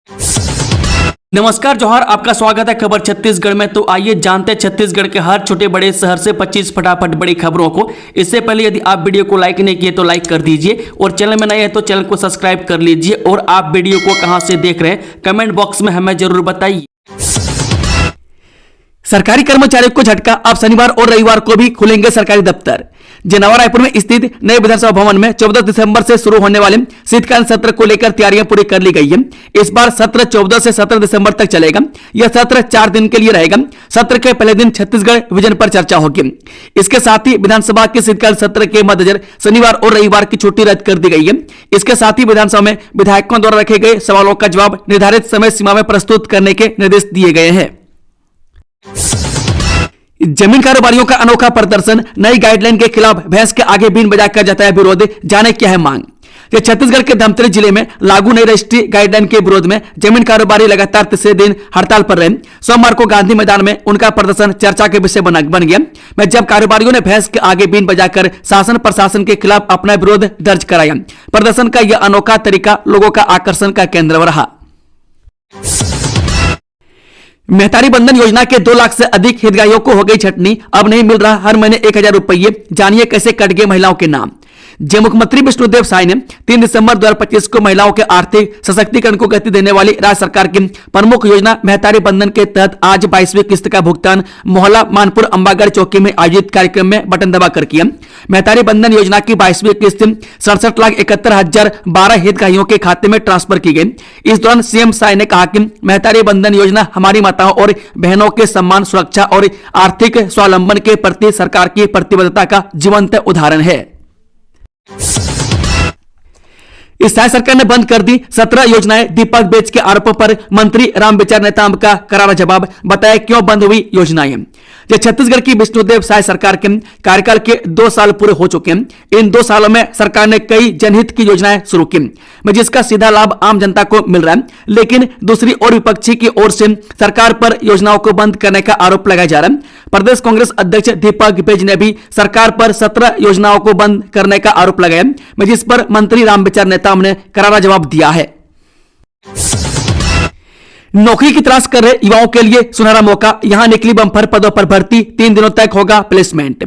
नमस्कार जोहार, आपका स्वागत है खबर छत्तीसगढ़ में। तो आइए जानते हैं छत्तीसगढ़ के हर छोटे बड़े शहर से 25 फटाफट बड़ी खबरों को। इससे पहले यदि आप वीडियो को लाइक नहीं किए तो लाइक कर दीजिए और चैनल में नए हैं तो चैनल को सब्सक्राइब कर लीजिए। और आप वीडियो को कहां से देख रहे हैं कमेंट बॉक्स में हमें जरूर बताइए। सरकारी कर्मचारियों को झटका, अब शनिवार और रविवार को भी खुलेंगे सरकारी दफ्तर। नवा रायपुर में स्थित नए विधानसभा भवन में 14 दिसंबर से शुरू होने वाले शीतकालीन सत्र को लेकर तैयारियां पूरी कर ली गई है। इस बार सत्र 14 से 17 दिसंबर तक चलेगा। यह सत्र 4 दिन के लिए रहेगा। सत्र के पहले दिन छत्तीसगढ़ विजन पर चर्चा होगी। इसके साथ ही विधानसभा के शीतकालीन सत्र के मद्देनजर शनिवार और रविवार की छुट्टी रद्द कर दी गई है। इसके साथ ही विधानसभा में विधायकों द्वारा रखे गए सवालों का जवाब निर्धारित समय सीमा में प्रस्तुत करने के निर्देश दिए गए हैं। जमीन कारोबारियों का अनोखा प्रदर्शन, नई गाइडलाइन के खिलाफ भैंस के आगे बीन बजाकर जताया विरोध। जाने क्या है मांग। छत्तीसगढ़ के धमतरी जिले में लागू नई रजिस्ट्री गाइडलाइन के विरोध में जमीन कारोबारी लगातार तीसरे दिन हड़ताल पर रहे। सोमवार को गांधी मैदान में उनका प्रदर्शन चर्चा के विषय बन गया। में जब कारोबारियों ने भैंस के आगे बीन बजाकर शासन प्रशासन के खिलाफ अपना विरोध दर्ज कराया। प्रदर्शन का यह अनोखा तरीका लोगों का आकर्षण का केंद्र रहा। मेहतारी बंधन योजना के 2 लाख से अधिक हितग्राहियों को हो गई छटनी। अब नहीं मिल रहा हर महीने 1000 रुपये। जानिए कैसे कट गए महिलाओं के नाम। मुख्यमंत्री विष्णुदेव साय ने 3 दिसंबर 2025 को महिलाओं के आर्थिक सशक्तिकरण को गति देने वाली राज्य सरकार की प्रमुख योजना मेहतारी बंधन के तहत आज 22वीं किस्त का भुगतान मोहल्ला मानपुर अंबागढ़ चौकी में आयोजित कार्यक्रम में बटन दबाकर किया। मेहतारी बंधन योजना की 22वीं किस्त 67,71,012 हितग्राहियों के खाते में ट्रांसफर की गई। इस दौरान सीएम साय ने कहा कि मेहतारी बंधन योजना हमारी माताओं और बहनों के सम्मान, सुरक्षा और आर्थिक स्वावलंबन के प्रति सरकार की प्रतिबद्धता का जीवंत उदाहरण है। इस साय सरकार ने बंद कर दी 17 योजनाएं। दीपक बेच के आरोपों पर मंत्री रामविचार नेताम का करारा जवाब। बताया क्यों बंद हुई योजनाएं। छत्तीसगढ़ की विष्णुदेव साय सरकार के कार्यकाल के 2 साल पूरे हो चुके हैं। इन 2 सालों में सरकार ने कई जनहित की योजनाएं शुरू की, जिसका सीधा लाभ आम जनता को मिल रहा है। लेकिन दूसरी ओर विपक्षी की ओर से सरकार पर योजनाओं को बंद करने का आरोप लगाया जा रहा है। प्रदेश कांग्रेस अध्यक्ष दीपक बेज ने भी सरकार पर 17 योजनाओं को बंद करने का आरोप लगाया, जिस पर मंत्री रामविचार नेताम ने करारा जवाब दिया है। नौकरी की तलाश कर रहे युवाओं के लिए सुनहरा मौका। यहां निकली बम्पर पदों पर भर्ती, 3 दिनों तक होगा प्लेसमेंट।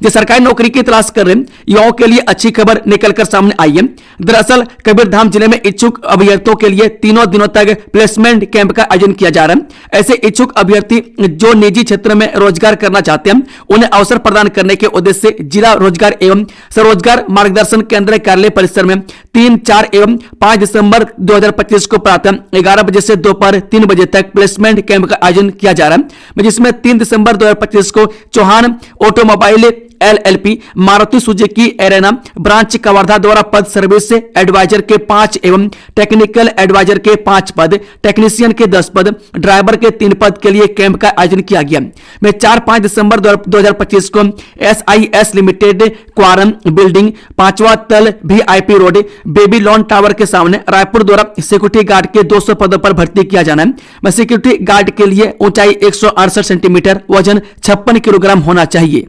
सरकारी नौकरी की तलाश कर रहे युवाओं के लिए अच्छी खबर निकलकर सामने आई है। दरअसल कबीरधाम जिले में इच्छुक अभ्यर्थियों के लिए 3 दिनों तक प्लेसमेंट कैंप का आयोजन किया जा रहा है। ऐसे इच्छुक अभ्यर्थी जो निजी क्षेत्र में रोजगार करना चाहते हैं, उन्हें अवसर प्रदान करने के उद्देश्य से जिला रोजगार एवं स्वरोजगार मार्गदर्शन केंद्र कार्यालय परिसर में 3, 4 एवं 5 दिसंबर 2025 को प्रातः 11 बजे से दोपहर 3 बजे तक प्लेसमेंट कैंप का आयोजन किया जा रहा है, जिसमें 3 दिसंबर 2025 को Chauhan automobile LLP, Maruti Suzuki Arena branch Kawardha द्वारा पद सर्विस एडवाइजर के 5 एवं टेक्निकल एडवाइजर के 5 पद, टेक्नीशियन के 10 पद, ड्राइवर के 3 पद के लिए कैंप का आयोजन किया गया। में 4-5 दिसंबर 2025 को SIS लिमिटेड क्वारम बिल्डिंग 5वां तल VIP road baby lawn tower के सामने रायपुर द्वारा सिक्योरिटी गार्ड के 200 पदों पर भर्ती किया जाना है। सिक्योरिटी गार्ड के लिए ऊंचाई 168 सेंटीमीटर, वजन 56 किलोग्राम होना चाहिए।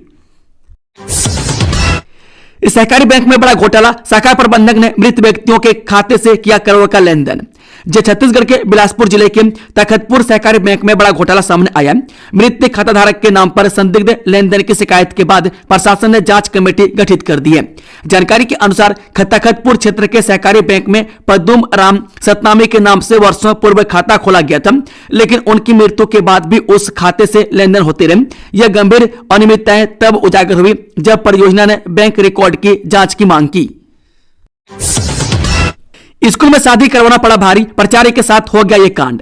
इस सहकारी बैंक में बड़ा घोटाला। शाखा प्रबंधक ने मृत व्यक्तियों के खाते से किया करोड़ों का लेन देन। छत्तीसगढ़ के बिलासपुर जिले के तखतपुर सहकारी बैंक में बड़ा घोटाला सामने आया। मृत खाताधारक के नाम पर संदिग्ध लेन देन की शिकायत के बाद प्रशासन ने जांच कमेटी गठित कर दी है। जानकारी के अनुसार तखतपुर क्षेत्र के सहकारी बैंक में पद्म राम सतनामी के नाम से वर्षों पूर्व खाता खोला गया था, लेकिन उनकी मृत्यु के बाद भी उस खाते से लेन देन होते रहे। यह गंभीर अनियमितताएं तब उजागर हुई जब परियोजना ने बैंक रिकॉर्ड की जांच की मांग की। स्कूल में शादी करवाना पड़ा भारी, प्राचार्य के साथ हो गया ये कांड।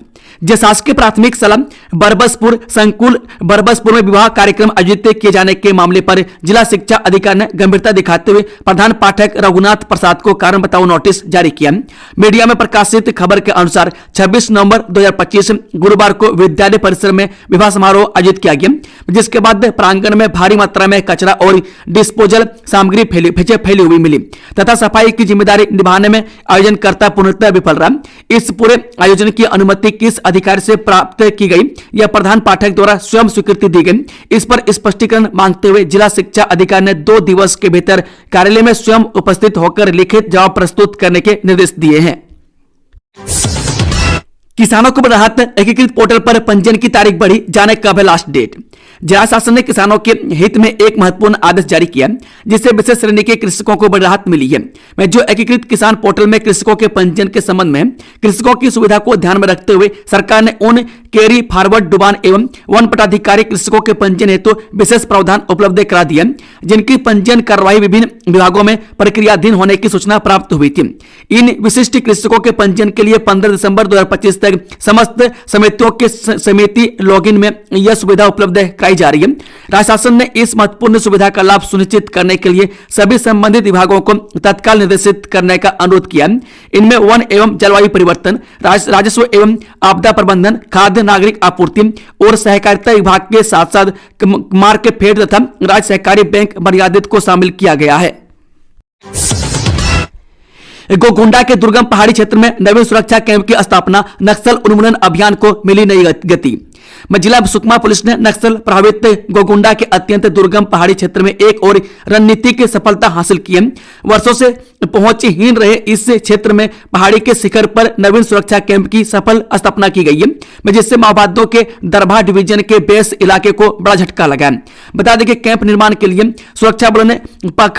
शासकीय प्राथमिक शाला बरबसपुर संकुल बरबसपुर में विवाह कार्यक्रम आयोजित किए जाने के मामले पर जिला शिक्षा अधिकारी ने गंभीरता दिखाते हुए प्रधान पाठक रघुनाथ प्रसाद को कारण बताओ नोटिस जारी किया। मीडिया में प्रकाशित खबर के अनुसार 26 नवंबर 2025 गुरुवार को विद्यालय परिसर में विवाह समारोह आयोजित किया गया, जिसके बाद प्रांगण में भारी मात्रा में कचरा और डिस्पोजल सामग्री फैली हुई मिली तथा सफाई की जिम्मेदारी निभाने में आयोजनकर्ता पूर्णतः विफल रहा। इस पूरे आयोजन की अनुमति किस अधिकारी से प्राप्त की गई, यह प्रधान पाठक द्वारा स्वयं स्वीकृति दी गई। इस पर स्पष्टीकरण मांगते हुए जिला शिक्षा अधिकारी ने 2 दिवस के भीतर कार्यालय में स्वयं उपस्थित होकर लिखित जवाब प्रस्तुत करने के निर्देश दिए हैं। किसानों को राहत, एकीकृत पोर्टल पर पंजीयन की तारीख बढ़ी, जाने कब है लास्ट डेट। जिला शासन ने किसानों के हित में एक महत्वपूर्ण आदेश जारी किया जिससे विशेष श्रेणी के कृषकों को बड़ी राहत मिली है। मैं जो एकीकृत किसान पोर्टल में कृषकों के पंजीयन के संबंध में कृषकों की सुविधा को ध्यान में रखते हुए सरकार ने उन कैरी फॉरवर्ड डुबान एवं वन पटाधिकारी कृषकों के पंजीयन हेतु विशेष प्रावधान उपलब्ध करा दिए जिनकी पंजीयन कार्रवाई विभिन्न विभागों में प्रक्रियाधीन होने की सूचना प्राप्त हुई थी। इन विशिष्ट कृषकों के पंजीयन के लिए 15 दिसंबर 2025 तक समस्त समितियों के समिति लॉगिन में यह सुविधा उपलब्ध कराई जा रही है। राज्य शासन ने इस महत्वपूर्ण सुविधा का लाभ सुनिश्चित करने के लिए सभी संबंधित विभागों को तत्काल निर्देशित करने का अनुरोध किया। इनमें वन एवं जलवायु परिवर्तन, राजस्व एवं आपदा प्रबंधन, खाद्य नागरिक आपूर्ति और सहकारिता विभाग के साथ साथ मार्कफेड तथा राज्य सहकारी बैंक मर्यादित को शामिल किया गया है। गोकुंडा के दुर्गम पहाड़ी क्षेत्र में नवीन सुरक्षा कैंप की स्थापना, नक्सल उन्मूलन अभियान को मिली नई गति। जिला सुकमा पुलिस ने नक्सल प्रभावित गोकुंडा के अत्यंत दुर्गम पहाड़ी क्षेत्र में एक और रणनीतिक सफलता हासिल की है। वर्षों से पहुंचहीन रहे इस क्षेत्र में पहाड़ी के शिखर पर नवीन सुरक्षा कैंप की सफल स्थापना की गई है जिससे माओवादियों के दरभा डिवीजन के बेस इलाके को बड़ा झटका लगा है। बता दें कि कैंप निर्माण के लिए सुरक्षा बलों ने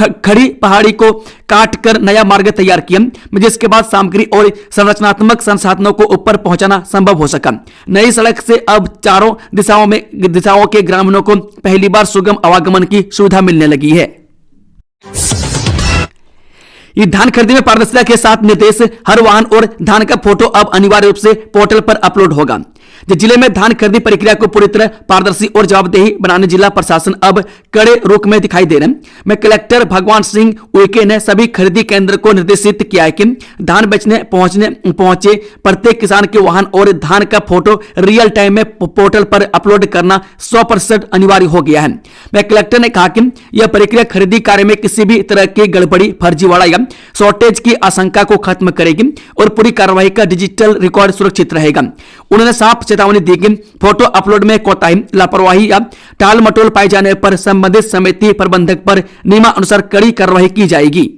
खड़ी पहाड़ी को काट कर नया मार्ग तैयार किया जिसके बाद सामग्री और संरचनात्मक संसाधनों को ऊपर पहुंचाना संभव हो सका। नई सड़क से अब चारों दिशाओं के ग्रामीणों को पहली बार सुगम आवागमन की सुविधा मिलने लगी है। ये धान खरीदी में पारदर्शिता के साथ निर्देश, हर वाहन और धान का फोटो अब अनिवार्य रूप से पोर्टल पर अपलोड होगा। जिले में धान खरीदी प्रक्रिया को पूरी तरह पारदर्शी और जवाबदेही बनाने जिला प्रशासन अब कड़े रुख में दिखाई दे रहे हैं। मैं कलेक्टर भगवान सिंह उइके ने सभी खरीदी केंद्र को निर्देशित किया है कि धान बेचने पहुंचे प्रत्येक किसान के वाहन और धान का फोटो रियल टाइम में पोर्टल पर अपलोड करना 100% अनिवार्य हो गया है। मैं कलेक्टर ने कहा कि यह प्रक्रिया खरीदी कार्य में किसी भी तरह की गड़बड़ी, फर्जीवाड़ा या शॉर्टेज की आशंका को खत्म करेगी और पूरी कार्रवाई का डिजिटल रिकॉर्ड सुरक्षित रहेगा। उन्होंने साफ चेतावनी दी कि फोटो अपलोड में कोताही, लापरवाही या टाल मटोल पाए जाने पर संबंधित समिति प्रबंधक पर नियमानुसार कड़ी कार्रवाई की जाएगी।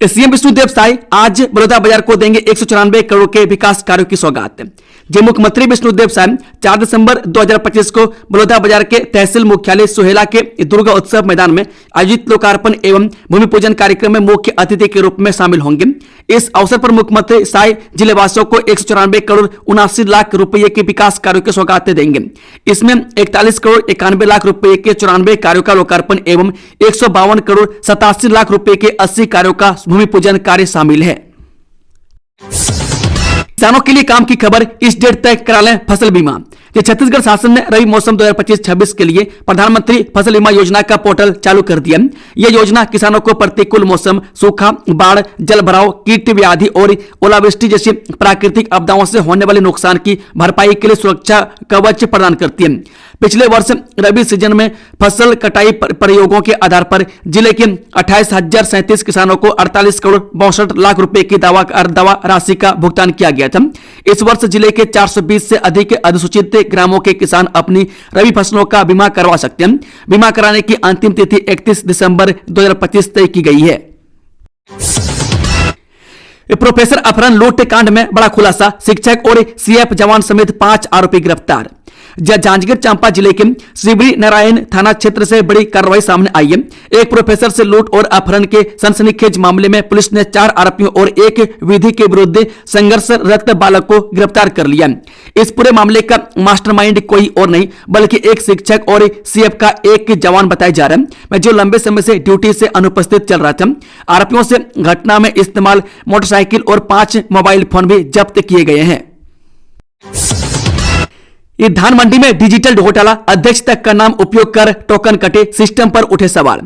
सीएम विष्णुदेव साय आज बलौदा बाजार को देंगे 194 करोड़ के विकास कार्यों की सौगात। जब मुख्यमंत्री विष्णुदेव साय 4 दिसंबर 2025 को बलौदा बाजार के तहसील मुख्यालय सोहेला के दुर्गा उत्सव मैदान में आयोजित लोकार्पण एवं भूमि पूजन कार्यक्रम में मुख्य अतिथि के रूप में शामिल होंगे। इस अवसर पर मुख्यमंत्री साय जिलेवासियों को 194 करोड़ 79 लाख रुपए के विकास कार्यों की सौगातें देंगे। इसमें 41 करोड़ 91 लाख रुपए के 94 कार्यों का लोकार्पण एवं 152 करोड़ 87 लाख रुपए के 80 कार्यों का भूमि पूजन कार्य शामिल है। किसानों के लिए काम की खबर, इस डेट तक करा लें फसल बीमा। छत्तीसगढ़ शासन ने रबी मौसम 2025-26 के लिए प्रधानमंत्री फसल बीमा योजना का पोर्टल चालू कर दिया। यह योजना किसानों को प्रतिकूल मौसम, सूखा, बाढ़, जल भराव, कीट व्याधि और ओलावृष्टि जैसी प्राकृतिक आपदाओं से होने वाले नुकसान की भरपाई के लिए सुरक्षा कवच प्रदान करती है। पिछले वर्ष रबी सीजन में फसल कटाई प्रयोगों के आधार पर जिले के 28,037 किसानों को 48 करोड़ 62 लाख रुपए की दवा राशि का भुगतान किया गया था। इस वर्ष जिले के 420 से अधिक अधिसूचित ग्रामों के किसान अपनी रबी फसलों का बीमा करवा सकते हैं। बीमा कराने की अंतिम तिथि 31 दिसंबर 2025 तय की गई है। प्रोफेसर अपहरण लूट कांड में बड़ा खुलासा, शिक्षक और सीएफ जवान समेत 5 आरोपी गिरफ्तार। जांजगीर चांपा जिले के शिवरी नारायण थाना क्षेत्र से बड़ी कार्रवाई सामने आई है। एक प्रोफेसर से लूट और अपहरण के सनसनीखेज मामले में पुलिस ने 4 आरोपियों और एक विधि के विरुद्ध संघर्षरत बालक को गिरफ्तार कर लिया। इस पूरे मामले का मास्टरमाइंड कोई और नहीं बल्कि एक शिक्षक और सीएफ का एक जवान बताया जा रहा है जो लंबे समय से ड्यूटी से अनुपस्थित चल रहा था। आरोपियों से घटना में इस्तेमाल मोटरसाइकिल और 5 मोबाइल फोन भी जब्त किए गए हैं। ये धान मंडी में डिजिटल घोटाला, अध्यक्ष तक का नाम उपयोग कर टोकन कटे, सिस्टम पर उठे सवाल।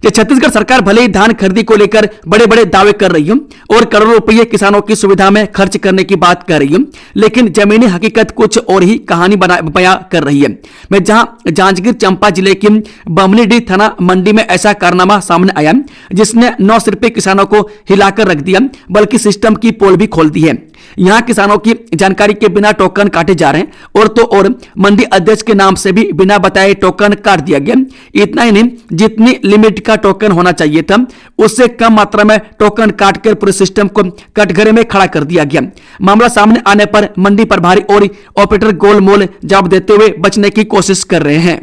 छत्तीसगढ़ सरकार भले ही धान खरीदी को लेकर बड़े बड़े दावे कर रही है और करोड़ों रुपए किसानों की सुविधा में खर्च करने की बात कर रही है, लेकिन जमीनी हकीकत कुछ और ही कहानी बयां कर रही है। मैं जहां जांजगीर चंपा जिले की बमनीडीह थाना मंडी में ऐसा कारनामा सामने आया जिसने न सिर्फ किसानों को हिलाकर रख दिया बल्कि सिस्टम की पोल भी खोल दी है। यहाँ किसानों की जानकारी के बिना टोकन काटे जा रहे हैं और तो और मंडी अध्यक्ष के नाम से भी बिना बताए टोकन काट दिया गया। इतना ही नहीं, जितनी लिमिट का टोकन होना चाहिए था उससे कम मात्रा में टोकन काटकर पूरे सिस्टम को कटघरे में खड़ा कर दिया गया। मामला सामने आने पर मंडी प्रभारी और ऑपरेटर गोलमोल जवाब देते हुए बचने की कोशिश कर रहे हैं।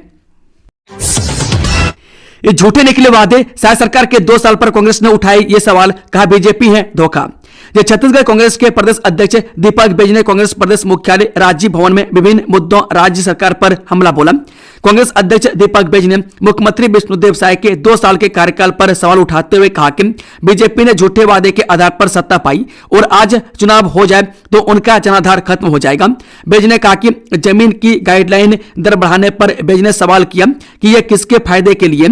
ये झूठे निकले वादे, शायद सरकार के 2 साल पर कांग्रेस ने उठाए ये सवाल, कहा बीजेपी है धोखा। ये छत्तीसगढ़ कांग्रेस के प्रदेश अध्यक्ष दीपक बैज ने कांग्रेस प्रदेश मुख्यालय राजीव भवन में विभिन्न मुद्दों राज्य सरकार पर हमला बोला। कांग्रेस अध्यक्ष दीपक बैज ने मुख्यमंत्री विष्णुदेव साय के 2 साल के कार्यकाल पर सवाल उठाते हुए कहा कि बीजेपी ने झूठे वादे के आधार पर सत्ता पाई और आज चुनाव हो जाए तो उनका जनाधार खत्म हो जाएगा। बैज ने कहा कि जमीन की गाइडलाइन दर बढ़ाने पर बैज ने सवाल किया कि यह किसके फायदे के लिए,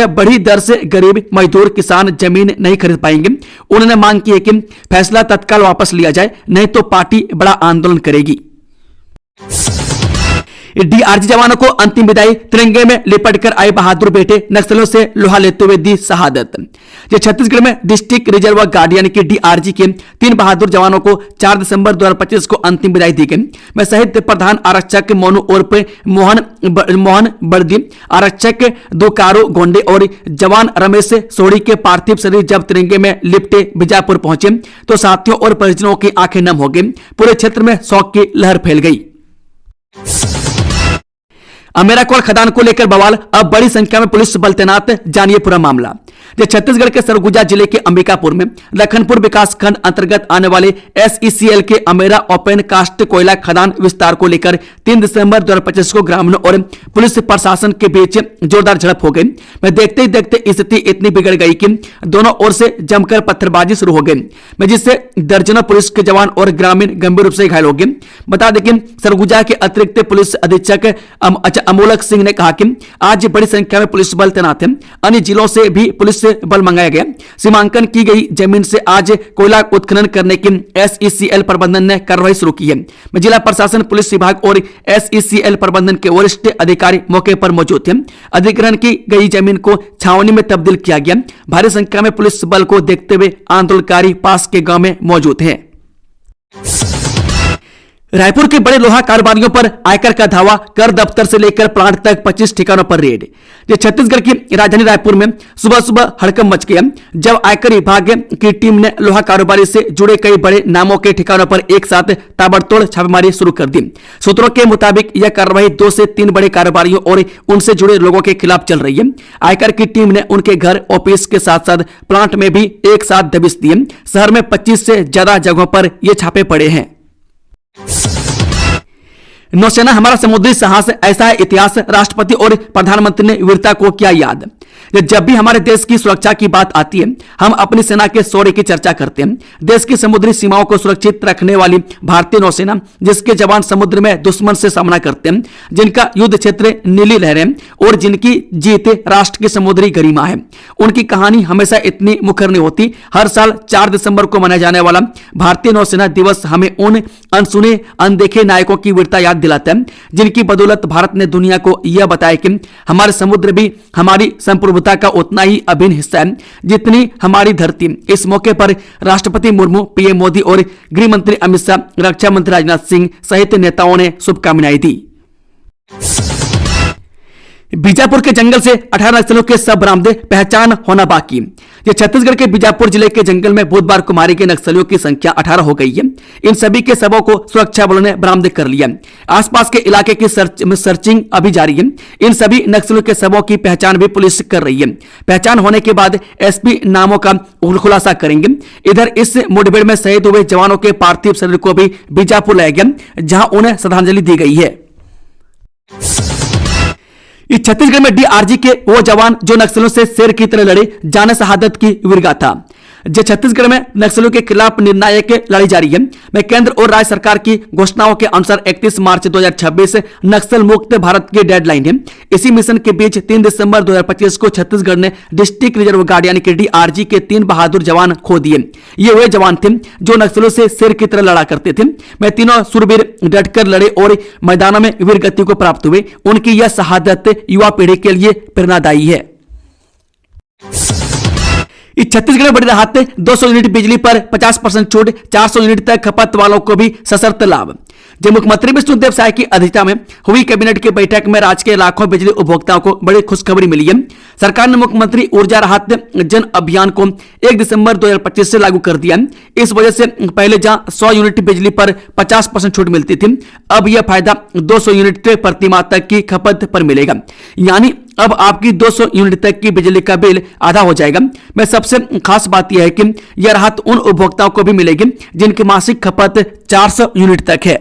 बढ़ी दर से गरीब मजदूर किसान जमीन नहीं खरीद पाएंगे। उन्होंने मांग की है कि फैसला तत्काल वापस लिया जाए, नहीं तो पार्टी बड़ा आंदोलन करेगी। डीआरजी जवानों को अंतिम विदाई, तिरंगे में लिपटकर आए बहादुर बेटे, नक्सलियों से लोहा लेते हुए दी शहादत। ये छत्तीसगढ़ में डिस्ट्रिक्ट रिजर्व गार्ड यानी कि डीआरजी के 3 बहादुर जवानों को 4 दिसंबर 2025 को अंतिम विदाई दी गई। मैं शहीद प्रधान आरक्षक मोनू उर्फ मोहन बर्दी, आरक्षक दुकारो गोंडे और जवान रमेश सोढ़ी के पार्थिव शरीर जब तिरंगे में लिपटे बीजापुर पहुंचे तो साथियों और परिजनों की आंखें नम हो गई। पूरे क्षेत्र में शोक की लहर फैल गई। अमेराकोल खदान को लेकर बवाल, अब बड़ी संख्या में पुलिस बल तैनात, जानिए पूरा मामला। छत्तीसगढ़ के सरगुजा जिले के अंबिकापुर में लखनपुर विकासखंड अंतर्गत आने वाले SECL के अमेरा ओपन कास्ट कोयला खदान विस्तार को लेकर 3 दिसंबर 2025 को ग्रामीणों और पुलिस प्रशासन के बीच जोरदार झड़प हो गई। मैं देखते ही देखते स्थिति इतनी बिगड़ गई कि दोनों ओर से जमकर पत्थरबाजी शुरू हो गई, जिससे दर्जनों पुलिस के जवान और ग्रामीण गंभीर रूप से घायल हो गए। बता दें कि सरगुजा के अतिरिक्त पुलिस अधीक्षक अमोलक सिंह ने कहा कि आज बड़ी संख्या में पुलिस बल तैनात है, अन्य जिलों से भी पुलिस बल मंगाया गया। सीमांकन की गई जमीन से आज कोयला उत्खनन करने की SECL प्रबंधन ने कार्रवाई शुरू की है। जिला प्रशासन, पुलिस विभाग और SECL प्रबंधन के वरिष्ठ अधिकारी मौके पर मौजूद थे। अधिग्रहण की गई जमीन को छावनी में तब्दील किया गया। भारी संख्या में पुलिस बल को देखते हुए आंदोलनकारी पास के गांव में मौजूद हैं। रायपुर के बड़े लोहा कारोबारियों पर आयकर का धावा, कर दफ्तर से लेकर प्लांट तक 25 ठिकानों पर रेड। ये छत्तीसगढ़ की राजधानी रायपुर में सुबह सुबह हड़कंप मच गया जब आयकर विभाग की टीम ने लोहा कारोबारी से जुड़े कई बड़े नामों के ठिकानों पर एक साथ ताबड़तोड़ छापेमारी शुरू कर दी। सूत्रों के मुताबिक यह कार्रवाई 2 से 3 बड़े कारोबारियों और उनसे जुड़े लोगों के खिलाफ चल रही है। आयकर की टीम ने उनके घर, ऑफिस के साथ साथ प्लांट में भी एक साथ दबिश दिए। शहर में 25 से ज्यादा जगहों पर ये छापे पड़े हैं। नौसेना हमारा समुद्री साहस, ऐसा है इतिहास, राष्ट्रपति और प्रधानमंत्री ने वीरता को किया याद। जब भी हमारे देश की सुरक्षा की बात आती है हम अपनी सेना के शौर्य की चर्चा करते हैं। देश की समुद्री सीमाओं को सुरक्षित रखने वाली भारतीय नौसेना, जिसके जवान समुद्र में दुश्मन से सामना करते हैं, जिनका युद्ध क्षेत्र नीली लहरें और जिनकी जीत राष्ट्र की समुद्री गरिमा है, उनकी कहानी हमेशा इतनी मुखर नहीं होती। हर साल 4 दिसंबर को मनाया जाने वाला भारतीय नौसेना दिवस हमें उन अनसुने अनदेखे नायकों की वीरता याद दिलाता है, जिनकी बदौलत भारत ने दुनिया को यह बताया कि हमारे समुद्र भी हमारी संप्रभुता का उतना ही अभिन्न हिस्सा है जितनी हमारी धरती। इस मौके पर राष्ट्रपति मुर्मू, पीएम मोदी और गृह मंत्री अमित शाह, रक्षा मंत्री राजनाथ सिंह सहित नेताओं ने शुभकामनाएं दी। बीजापुर के जंगल से 18 नक्सलियों के शव बरामदे, पहचान होना बाकी। ये छत्तीसगढ़ के बीजापुर जिले के जंगल में बुधवार को मारे गए नक्सलियों की संख्या 18 हो गई है। इन सभी के शवों को सुरक्षा बलों ने बरामद कर लिया। आसपास के इलाके की सर्चिंग अभी जारी है। इन सभी नक्सलियों के शवों की पहचान भी पुलिस कर रही है। पहचान होने के बाद SP नामों का खुलासा करेंगे। इधर इस मुठभेड़ में शहीद हुए जवानों के पार्थिव शरीर को भी बीजापुर लाया गया, जहां उन्हें श्रद्धांजलि दी गई है। इस छत्तीसगढ़ में डीआरजी के वो जवान जो नक्सलियों से शेर की तरह लड़े, जाने शहादत की वीरगाथा। जो छत्तीसगढ़ में नक्सलियों के खिलाफ निर्णायक लड़ाई जारी है। में केंद्र और राज्य सरकार की घोषणाओं के अनुसार 31 मार्च 2026 नक्सल मुक्त भारत की डेडलाइन है। इसी मिशन के बीच 3 दिसंबर 2025 को छत्तीसगढ़ ने डिस्ट्रिक्ट रिजर्व गार्ड यानी कि डीआरजी के 3 बहादुर जवान खो दिए। ये वे जवान थे जो नक्सलियों से शेर की तरह लड़ा करते थे। में तीनों सूरवीर डटकर लड़े और मैदानों में वीर गति को प्राप्त हुए। उनकी यह शहादत युवा पीढ़ी के लिए प्रेरणादायी है। इस छत्तीसगढ़ में बड़ी राहत, 200 यूनिट बिजली पर 50% छूट, 400 यूनिट तक खपत वालों को भी सशर्त लाभ। जब मुख्यमंत्री विष्णुदेव साय की अध्यक्षता में हुई कैबिनेट की बैठक में राज्य के लाखों बिजली उपभोक्ताओं को बड़ी खुशखबरी मिली है। सरकार ने मुख्यमंत्री ऊर्जा राहत जन अभियान को 1 दिसंबर 2025 से लागू कर दिया। इस वजह से पहले जहां 100 यूनिट बिजली पर 50% छूट मिलती थी, अब यह फायदा 200 यूनिट प्रति माह तक की खपत पर मिलेगा। यानी अब आपकी 200 यूनिट तक की बिजली का बिल आधा हो जाएगा। मैं सबसे खास बात यह है कि यह राहत उन उपभोक्ताओं को भी मिलेगी जिनकी मासिक खपत 400 यूनिट तक है।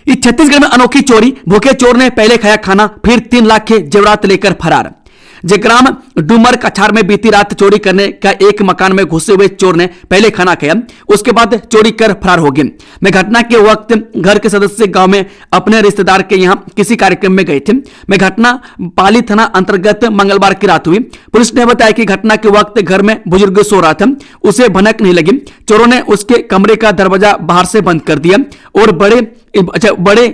इस छत्तीसगढ़ में अनोखी चोरी, भूखे चोर ने पहले खाया खाना, फिर 3 लाख के जेवरात लेकर फरार। जयग्राम डूमर कछार में बीती रात चोरी करने का एक मकान में घुसे हुए चोर ने पहले खाना खाया, उसके बाद चोरी कर फरार हो गए। मैं घटना के वक्त घर के सदस्य गांव में अपने रिश्तेदार के यहां किसी कार्यक्रम में गए थे। मैं घटना पाली थाना अंतर्गत मंगलवार की रात हुई। पुलिस ने बताया कि घटना के वक्त घर में बुजुर्ग सो रहा था, उसे भनक नहीं लगी। चोरों ने उसके कमरे का दरवाजा बाहर से बंद कर दिया और बड़े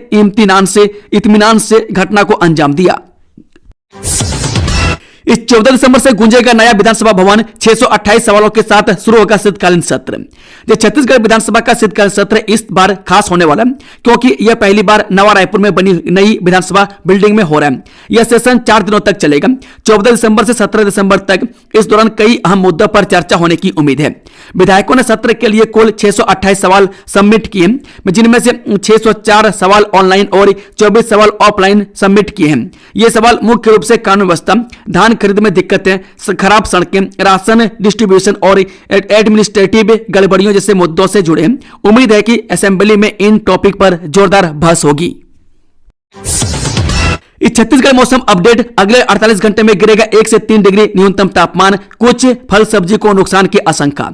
इत्मीनान से घटना को अंजाम दिया। इस 14 दिसंबर से गूंजेगा नया विधानसभा भवन, 628 सवालों के साथ शुरू होगा शीतकालीन सत्र। ये छत्तीसगढ़ विधानसभा का शीतकालीन सत्र इस बार खास होने वाला है क्योंकि यह पहली बार नवा रायपुर में बनी नई विधानसभा बिल्डिंग में हो रहा है। यह सेशन 4 दिनों तक चलेगा, 14 दिसंबर से 17 दिसंबर तक। इस दौरान कई अहम मुद्दों पर चर्चा होने की उम्मीद है। विधायकों ने सत्र के लिए कुल 628 सवाल सबमिट किए, जिनमें से 604 सवाल ऑनलाइन और 24 सवाल ऑफलाइन सबमिट किए हैं। ये सवाल मुख्य रूप से कानून व्यवस्था, धान खरीद में दिक्कतें, खराब सड़कें, राशन डिस्ट्रीब्यूशन और एडमिनिस्ट्रेटिव गड़बड़ियों जैसे मुद्दों से जुड़े हैं। उम्मीद है कि असेंबली में इन टॉपिक पर जोरदार बहस होगी। इस छत्तीसगढ़ मौसम अपडेट, अगले 48 घंटे में गिरेगा 1 से 3 डिग्री न्यूनतम तापमान, कुछ फल सब्जी को नुकसान की आशंका।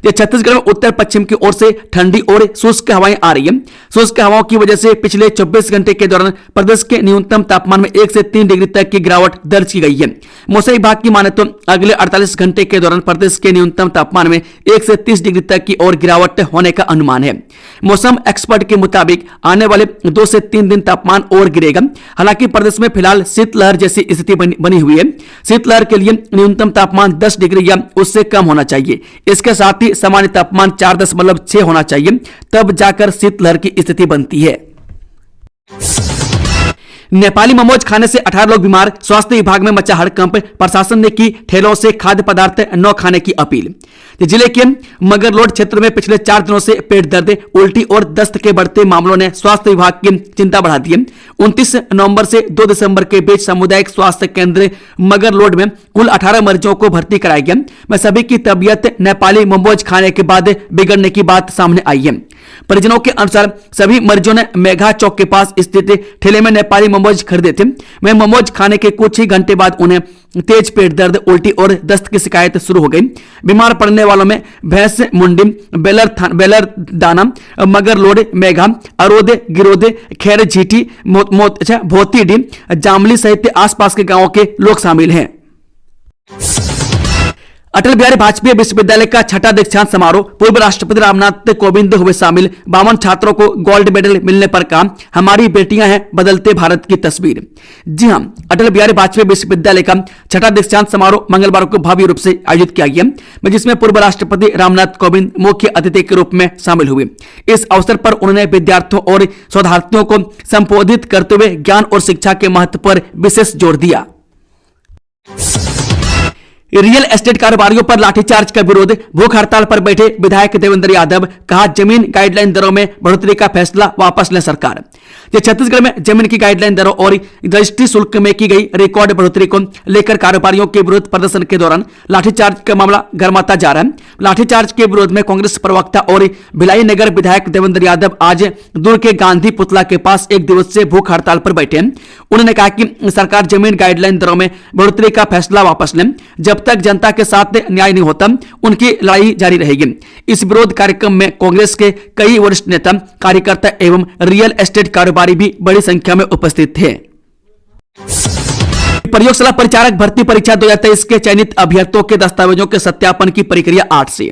ये छत्तीसगढ़ में उत्तर पश्चिम की ओर से ठंडी और शुष्क हवाएं आ रही हैं। शुष्क हवाओं की वजह से पिछले 24 घंटे के दौरान प्रदेश के न्यूनतम तापमान में 1 से 3 डिग्री तक की गिरावट दर्ज की गई है। मौसम विभाग की माने तो अगले 48 घंटे के दौरान प्रदेश के न्यूनतम तापमान में 1 से 30 डिग्री तक की और गिरावट होने का अनुमान है। मौसम एक्सपर्ट के मुताबिक आने वाले 2 से 3 दिन तापमान और गिरेगा। हालांकि प्रदेश में फिलहाल शीतलहर जैसी स्थिति बनी हुई है। शीतलहर के लिए न्यूनतम तापमान 10 डिग्री या उससे कम होना चाहिए। इसके साथ ही सामान्य तापमान 4.6 होना चाहिए, तब जाकर शीतलहर की स्थिति बनती है। नेपाली मोमोज खाने से 18 लोग बीमार, स्वास्थ्य विभाग में मचा हड़कंप। प्रशासन ने की ठेलों से खाद्य पदार्थ न खाने की अपील। जिले के मगरलोड क्षेत्र में पिछले 4 दिनों से पेट दर्द, उल्टी और दस्त के बढ़ते मामलों ने स्वास्थ्य विभाग की चिंता बढ़ा दी है। 29 नवंबर से 2 दिसंबर के बीच सामुदायिक स्वास्थ्य केंद्र मगरलोड में कुल 18 मरीजों को भर्ती कराया गया। में सभी की तबीयत नेपाली मोमोज खाने के बाद बिगड़ने की बात सामने आई है। परिजनों के अनुसार सभी मरीजों ने मेघा चौक के पास स्थित ठेले में नेपाली मोमोज खरीदे थे। वह मोमोज खाने के कुछ ही घंटे बाद उन्हें तेज पेट दर्द, उल्टी और दस्त की शिकायत शुरू हो गई। बीमार पड़ने वालों में भैंस मुंडी, बेलर दाना, मगरलोड, मेघा, अरोदे, गिरोदे, खैर झीटी, भोतीडी, जामली सहित आसपास के गांवों के लोग शामिल हैं। अटल बिहारी वाजपेयी विश्वविद्यालय का 6ठा दीक्षांत समारोह, पूर्व राष्ट्रपति रामनाथ कोविंद हुए शामिल। 52 छात्रों को गोल्ड मेडल मिलने पर कहा, हमारी बेटियां हैं बदलते भारत की तस्वीर। जी हां, अटल बिहारी वाजपेयी विश्वविद्यालय का 6ठा दीक्षांत समारोह मंगलवार को भव्य रूप से आयोजित किया गया, जिसमें पूर्व राष्ट्रपति रामनाथ कोविंद मुख्य अतिथि के रूप में शामिल हुए। इस अवसर पर उन्होंने विद्यार्थियों और शोधार्थियों को संबोधित करते हुए ज्ञान और शिक्षा के महत्व पर विशेष जोर दिया। रियल एस्टेट कारोबारियों पर लाठीचार्ज का विरोध, भूख हड़ताल पर बैठे विधायक देवेंद्र यादव, कहा जमीन गाइडलाइन दरों में बढ़ोतरी का फैसला वापस ले सरकार। ये छत्तीसगढ़ में जमीन की गाइडलाइन दरों और रजिस्ट्री शुल्क में की गई रिकॉर्ड बढ़ोतरी को लेकर कारोबारियों के विरोध प्रदर्शन के दौरान लाठीचार्ज का मामला गर्माता जा रहा है। लाठीचार्ज के विरोध में कांग्रेस प्रवक्ता और भिलाई नगर विधायक देवेंद्र यादव आज दुर्ग के गांधी पुतला के पास 1 दिवसीय भूख हड़ताल पर बैठे हैं। उन्होंने कहा कि सरकार जमीन गाइडलाइन दरों में बढ़ोतरी का फैसला वापस लें। जब तक जनता के साथ न्याय नहीं होता, उनकी लड़ाई जारी रहेगी। इस विरोध कार्यक्रम में कांग्रेस के कई वरिष्ठ नेता, कार्यकर्ता एवं रियल एस्टेट कारोबारी भी बड़ी संख्या में उपस्थित थे। प्रयोगशाला परिचारक भर्ती परीक्षा 2023 के चयनित अभ्यर्थियों के दस्तावेजों के सत्यापन की प्रक्रिया 8 से।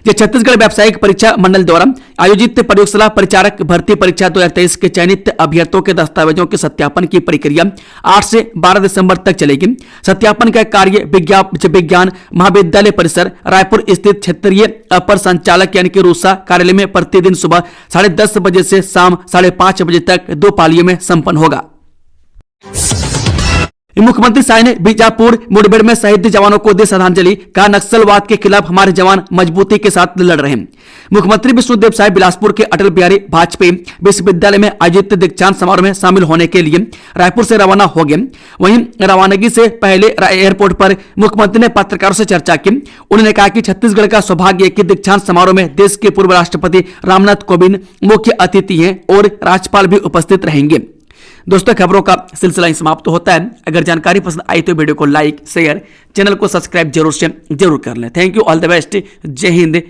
ये छत्तीसगढ़ व्यावसायिक परीक्षा मंडल द्वारा आयोजित प्रयोगशाला परिचारक भर्ती परीक्षा 2023 के चयनित अभ्यर्थियों के दस्तावेजों के सत्यापन की प्रक्रिया 8 से 12 दिसंबर तक चलेगी। सत्यापन का कार्य विज्ञान महाविद्यालय परिसर रायपुर स्थित क्षेत्रीय अपर संचालक यानी कि रूसा कार्यालय में प्रतिदिन सुबह 10:30 बजे से शाम 5:30 बजे तक 2 पालियों में संपन्न होगा। मुख्यमंत्री शाह ने बीजापुर मुठभेड़ में शहीद जवानों को दी श्रद्धांजलि, कहा नक्सलवाद के खिलाफ हमारे जवान मजबूती के साथ लड़ रहे हैं। मुख्यमंत्री विष्णुदेव साय बिलासपुर के अटल बिहारी वाजपेयी विश्वविद्यालय में आयोजित दीक्षांत समारोह में शामिल होने के लिए रायपुर से रवाना हो गए। वहीं रवानगी से पहले एयरपोर्ट पर मुख्यमंत्री ने पत्रकारों से चर्चा की। उन्होंने कहा कि छत्तीसगढ़ का सौभाग्य कि दीक्षांत समारोह में देश के पूर्व राष्ट्रपति रामनाथ कोविंद मुख्य अतिथि हैं और राज्यपाल भी उपस्थित रहेंगे। दोस्तों, खबरों का सिलसिला समाप्त होता है। अगर जानकारी पसंद आई तो वीडियो को लाइक शेयर, चैनल को सब्सक्राइब जरूर कर लें। Thank you, all the best, जय हिंद,